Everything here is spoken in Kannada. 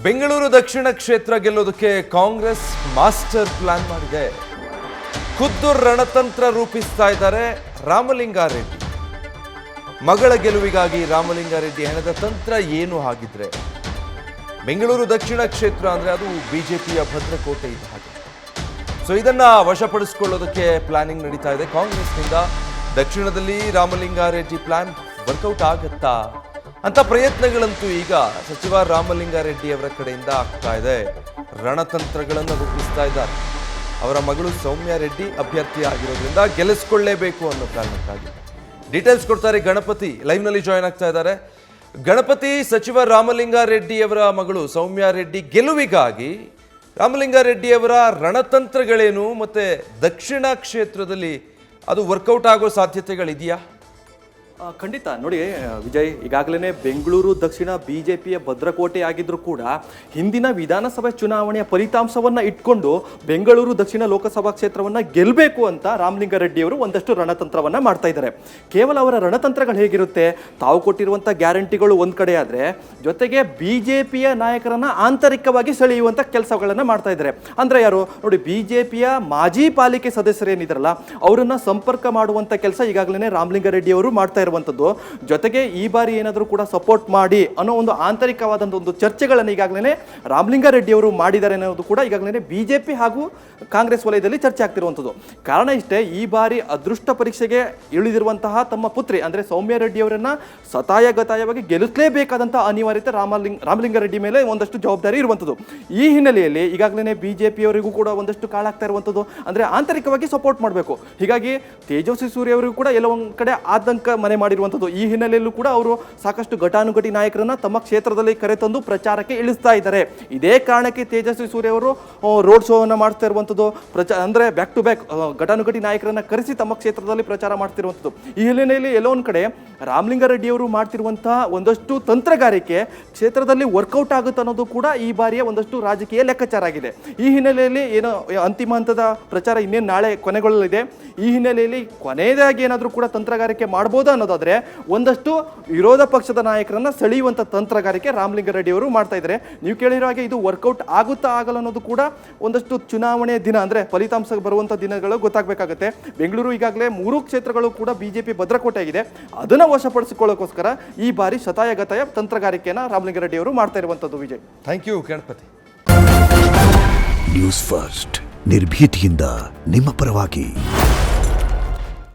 ಬೆಂಗಳೂರು ದಕ್ಷಿಣ ಕ್ಷೇತ್ರ ಗೆಲ್ಲೋದಕ್ಕೆ ಕಾಂಗ್ರೆಸ್ ಮಾಸ್ಟರ್ ಪ್ಲಾನ್ ಮಾಡಿದೆ. ಖುದ್ದು ರಣತಂತ್ರ ರೂಪಿಸ್ತಾ ಇದ್ದಾರೆ ರಾಮಲಿಂಗಾರೆಡ್ಡಿ. ಮಗಳ ಗೆಲುವಿಗಾಗಿ ರಾಮಲಿಂಗಾರೆಡ್ಡಿ ಹೆಣದ ತಂತ್ರ ಏನು ಹಾಗಿದ್ರೆ? ಬೆಂಗಳೂರು ದಕ್ಷಿಣ ಕ್ಷೇತ್ರ ಅಂದ್ರೆ ಅದು ಬಿಜೆಪಿಯ ಭದ್ರಕೋಟೆ ಇದ್ದ ಹಾಗೆ. ಸೊ ಇದನ್ನ ವಶಪಡಿಸಿಕೊಳ್ಳೋದಕ್ಕೆ ಪ್ಲಾನಿಂಗ್ ನಡೀತಾ ಇದೆ ಕಾಂಗ್ರೆಸ್ನಿಂದ. ದಕ್ಷಿಣದಲ್ಲಿ ರಾಮಲಿಂಗಾರೆಡ್ಡಿ ಪ್ಲಾನ್ ವರ್ಕೌಟ್ ಆಗತ್ತಾ ಅಂತ ಪ್ರಯತ್ನಗಳಂತೂ ಈಗ ಸಚಿವ ರಾಮಲಿಂಗಾರೆಡ್ಡಿ ಅವರ ಕಡೆಯಿಂದ ಆಗ್ತಾ ಇದೆ. ರಣತಂತ್ರಗಳನ್ನು ರೂಪಿಸ್ತಾ ಇದ್ದಾರೆ. ಅವರ ಮಗಳು ಸೌಮ್ಯ ರೆಡ್ಡಿ ಅಭ್ಯರ್ಥಿ ಆಗಿರೋದ್ರಿಂದ ಗೆಲ್ಲಿಸ್ಕೊಳ್ಳೇಬೇಕು ಅನ್ನೋ ಕಾರಣಕ್ಕಾಗಿ. ಡೀಟೇಲ್ಸ್ ಕೊಡ್ತಾರೆ ಗಣಪತಿ, ಲೈವ್ನಲ್ಲಿ ಜಾಯ್ನ್ ಆಗ್ತಾ ಇದ್ದಾರೆ. ಗಣಪತಿ, ಸಚಿವ ರಾಮಲಿಂಗಾರೆಡ್ಡಿ ಅವರ ಮಗಳು ಸೌಮ್ಯ ರೆಡ್ಡಿ ಗೆಲುವಿಗಾಗಿ ರಾಮಲಿಂಗಾರೆಡ್ಡಿ ಅವರ ರಣತಂತ್ರಗಳೇನು, ಮತ್ತೆ ದಕ್ಷಿಣ ಕ್ಷೇತ್ರದಲ್ಲಿ ಅದು ವರ್ಕೌಟ್ ಆಗೋ ಸಾಧ್ಯತೆಗಳಿದೆಯಾ? ಖಂಡಿತ ನೋಡಿ ವಿಜಯ್, ಈಗಾಗಲೇ ಬೆಂಗಳೂರು ದಕ್ಷಿಣ ಬಿಜೆಪಿಯ ಭದ್ರಕೋಟೆ ಆಗಿದ್ರು ಕೂಡ ಹಿಂದಿನ ವಿಧಾನಸಭೆ ಚುನಾವಣೆಯ ಫಲಿತಾಂಶವನ್ನು ಇಟ್ಕೊಂಡು ಬೆಂಗಳೂರು ದಕ್ಷಿಣ ಲೋಕಸಭಾ ಕ್ಷೇತ್ರವನ್ನು ಗೆಲ್ಲಬೇಕು ಅಂತ ರಾಮಲಿಂಗಾರೆಡ್ಡಿ ಅವರು ಒಂದಷ್ಟು ರಣತಂತ್ರವನ್ನು ಮಾಡ್ತಾ ಇದ್ದಾರೆ. ಕೇವಲ ಅವರ ರಣತಂತ್ರಗಳು ಹೇಗಿರುತ್ತೆ, ತಾವು ಕೊಟ್ಟಿರುವಂಥ ಗ್ಯಾರಂಟಿಗಳು ಒಂದು ಕಡೆ ಆದರೆ ಜೊತೆಗೆ ಬಿಜೆಪಿಯ ನಾಯಕರನ್ನು ಆಂತರಿಕವಾಗಿ ಸೆಳೆಯುವಂಥ ಕೆಲಸಗಳನ್ನು ಮಾಡ್ತಾ ಇದ್ದಾರೆ. ಅಂದರೆ ಯಾರು ನೋಡಿ, ಬಿಜೆಪಿಯ ಮಾಜಿ ಪಾಲಿಕೆ ಸದಸ್ಯರೇನಿದಾರಲ್ಲ ಅವರನ್ನು ಸಂಪರ್ಕ ಮಾಡುವಂಥ ಕೆಲಸ ಈಗಾಗಲೇ ರಾಮಲಿಂಗಾರೆಡ್ಡಿ ಅವರು ಮಾಡ್ತಾ ಇರುವಂಥದ್ದು. ಜೊತೆಗೆ ಈ ಬಾರಿ ಏನಾದರೂ ಕೂಡ ಸಪೋರ್ಟ್ ಮಾಡಿ ಅನ್ನೋ ಒಂದು ಆಂತರಿಕವಾದಂಥ ಒಂದು ಚರ್ಚೆಗಳನ್ನು ಈಗಾಗಲೇ ರಾಮಲಿಂಗಾರೆಡ್ಡಿ ಅವರು ಮಾಡಿದ್ದಾರೆ ಅನ್ನೋದು ಕೂಡ ಈಗಾಗಲೇ ಬಿಜೆಪಿ ಹಾಗೂ ಕಾಂಗ್ರೆಸ್ ವಲಯದಲ್ಲಿ ಚರ್ಚೆ ಆಗ್ತಿರುವಂಥದ್ದು. ಕಾರಣ ಇಷ್ಟೇ, ಈ ಬಾರಿ ಅದೃಷ್ಟ ಪರೀಕ್ಷೆಗೆ ಇಳಿದಿರುವಂತಹ ತಮ್ಮ ಪುತ್ರಿ ಅಂದರೆ ಸೌಮ್ಯ ರೆಡ್ಡಿ ಅವರನ್ನು ಸತಾಯಗತಾಯವಾಗಿ ಗೆಲ್ಲಿಸಲೇಬೇಕಾದಂಥ ಅನಿವಾರ್ಯತೆ ರಾಮಲಿಂಗಾರೆಡ್ಡಿ ಮೇಲೆ ಒಂದಷ್ಟು ಜವಾಬ್ದಾರಿ ಇರುವಂಥದ್ದು. ಈ ಹಿನ್ನೆಲೆಯಲ್ಲಿ ಈಗಾಗಲೇ ಬಿಜೆಪಿಯವರಿಗೂ ಕೂಡ ಒಂದಷ್ಟು ಕಾಳಾಗ್ತಾ ಇರುವಂಥದ್ದು. ಅಂದರೆ ಆಂತರಿಕವಾಗಿ ಸಪೋರ್ಟ್ ಮಾಡಬೇಕು. ಹೀಗಾಗಿ ತೇಜಸ್ವಿ ಸೂರ್ಯ ಅವರಿಗೂ ಕೂಡ ಎಲ್ಲೋ ಒಂದು ಕಡೆ ಆತಂಕ ಮನೆ ಮಾಡಿರುವಂಥದ್ದು. ಈ ಹಿನ್ನೆಲೆಯಲ್ಲೂ ಕೂಡ ಅವರು ಸಾಕಷ್ಟು ಘಟಾನುಘಟಿ ನಾಯಕರನ್ನ ತಮ್ಮ ಕ್ಷೇತ್ರದಲ್ಲಿ ಕರೆತಂದು ಪ್ರಚಾರಕ್ಕೆ ಇಳಿಸ್ತಾ ಇದ್ದಾರೆ. ಇದೇ ಕಾರಣಕ್ಕೆ ತೇಜಸ್ವಿ ಸೂರ್ಯ ಅವರು ರೋಡ್ ಶೋವನ್ನು ಮಾಡ್ತಾ ಇರುವಂಥದ್ದು. ಅಂದರೆ ಬ್ಯಾಕ್ ಟು ಬ್ಯಾಕ್ ಘಟಾನುಘಟಿ ನಾಯಕರನ್ನ ಕರೆಸಿ ತಮ್ಮ ಕ್ಷೇತ್ರದಲ್ಲಿ ಪ್ರಚಾರ ಮಾಡ್ತಿರುವಂಥದ್ದು. ಈ ಹಿನ್ನೆಲೆಯಲ್ಲಿ ಎಲ್ಲೋ ಒಂದು ಕಡೆ ರಾಮಲಿಂಗಾರೆಡ್ಡಿ ಅವರು ಮಾಡ್ತಿರುವಂತಹ ಒಂದಷ್ಟು ತಂತ್ರಗಾರಿಕೆ ಕ್ಷೇತ್ರದಲ್ಲಿ ವರ್ಕೌಟ್ ಆಗುತ್ತೆ ಅನ್ನೋದು ಕೂಡ ಈ ಬಾರಿಯ ಒಂದಷ್ಟು ರಾಜಕೀಯ ಲೆಕ್ಕಾಚಾರ ಆಗಿದೆ. ಈ ಹಿನ್ನೆಲೆಯಲ್ಲಿ ಏನೋ ಅಂತಿಮ ಹಂತದ ಪ್ರಚಾರ ಇನ್ನೇನು ನಾಳೆ ಕೊನೆಗೊಳ್ಳಲಿದೆ. ಈ ಹಿನ್ನೆಲೆಯಲ್ಲಿ ಕೊನೆಯದಾಗಿ ಏನಾದರೂ ಕೂಡ ತಂತ್ರಗಾರಿಕೆ ಮಾಡ್ಬೋದು ಅನ್ನೋದಾದ್ರೆ ಒಂದಷ್ಟು ವಿರೋಧ ಪಕ್ಷದ ನಾಯಕರನ್ನ ಸೆಳೆಯುವಂಥ ತಂತ್ರಗಾರಿಕೆ ರಾಮಲಿಂಗಾರೆಡ್ಡಿ ಅವರು ಮಾಡ್ತಾ ಇದ್ದಾರೆ. ನೀವು ಕೇಳಿರೋ ಹಾಗೆ ಇದು ವರ್ಕೌಟ್ ಆಗುತ್ತಾ ಆಗಲ್ಲ ಅನ್ನೋದು ಕೂಡ ಒಂದಷ್ಟು ಚುನಾವಣೆಯ ದಿನ ಅಂದರೆ ಫಲಿತಾಂಶ ಬರುವಂಥ ದಿನಗಳು ಗೊತ್ತಾಗಬೇಕಾಗುತ್ತೆ. ಬೆಂಗಳೂರು ಈಗಾಗಲೇ 3 ಕ್ಷೇತ್ರಗಳು ಕೂಡ ಬಿಜೆಪಿ ಭದ್ರಕೋಟೆ ಆಗಿದೆ. ಅದನ್ನು ವಶಪಡಿಸಿಕೊಳ್ಳೋಕ್ಕೋಸ್ಕರ ಈ ಬಾರಿ ಶತಾಯಗತಾಯ ತಂತ್ರಗಾರಿಕೆಯನ್ನು ರಾಮಲಿಂಗಾರೆಡ್ಡಿ ಅವರು ಮಾಡ್ತಾ ಇರುವಂಥದ್ದು. Vijay, thank you Ganapati. News first ನಿರ್ಭೀತಿಯಿಂದ ನಿಮ್ಮ ಪರವಾಗಿ.